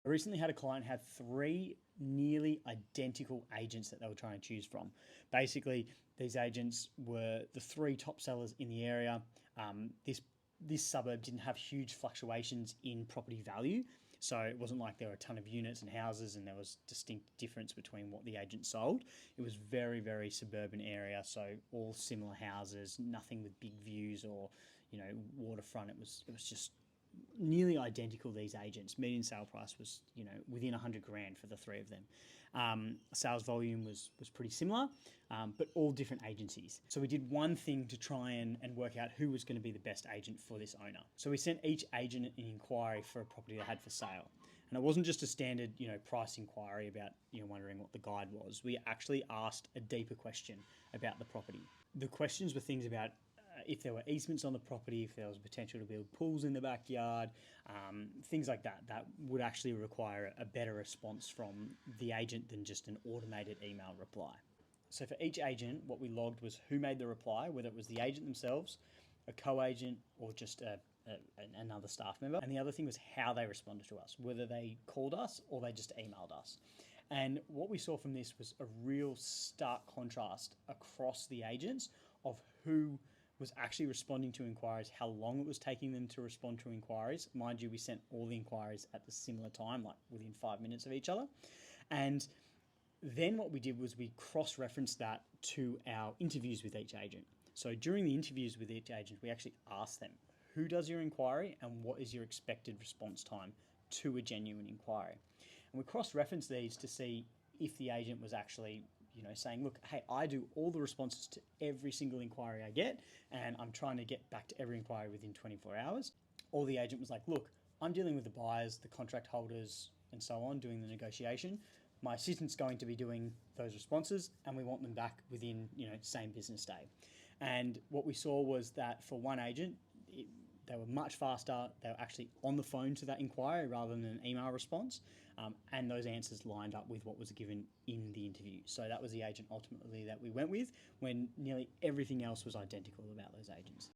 I recently had a client have three nearly identical agents that they were trying to choose from. Basically, these agents were the three top sellers in the area. This suburb didn't have huge fluctuations in property value, so it wasn't like there were a ton of units and houses and there was distinct difference between what the agent sold. It was very, very suburban area, so all similar houses, nothing with big views or waterfront. It was just nearly identical, these agents. Median sale price was within 100 grand for the three of them. Sales volume was pretty similar, but all different agencies. So we did one thing to try and work out who was going to be the best agent for this owner. So we sent each agent an inquiry for a property they had for sale. And it wasn't just a standard, price inquiry about, wondering what the guide was. We actually asked a deeper question about the property. The questions were things about if there were easements on the property, if there was potential to build pools in the backyard, things like that. That would actually require a better response from the agent than just an automated email reply. So for each agent, what we logged was who made the reply, whether it was the agent themselves, a co-agent, or just another staff member. And the other thing was how they responded to us, whether they called us or they just emailed us. And what we saw from this was a real stark contrast across the agents of who was actually responding to inquiries, how long it was taking them to respond to inquiries. Mind you, we sent all the inquiries at the similar time, like within 5 minutes of each other. And then what we did was we cross-referenced that to our interviews with each agent. So during the interviews with each agent, we actually asked them, who does your inquiry and what is your expected response time to a genuine inquiry? And we cross-referenced these to see if the agent was actually saying, look, hey, I do all the responses to every single inquiry I get, and I'm trying to get back to every inquiry within 24 hours. Or the agent was like, look, I'm dealing with the buyers, the contract holders, and so on, doing the negotiation. My assistant's going to be doing those responses, and we want them back within, same business day. And what we saw was that for one agent, they were much faster. They were actually on the phone to that inquiry rather than an email response. And those answers lined up with what was given in the interview. So that was the agent ultimately that we went with when nearly everything else was identical about those agents.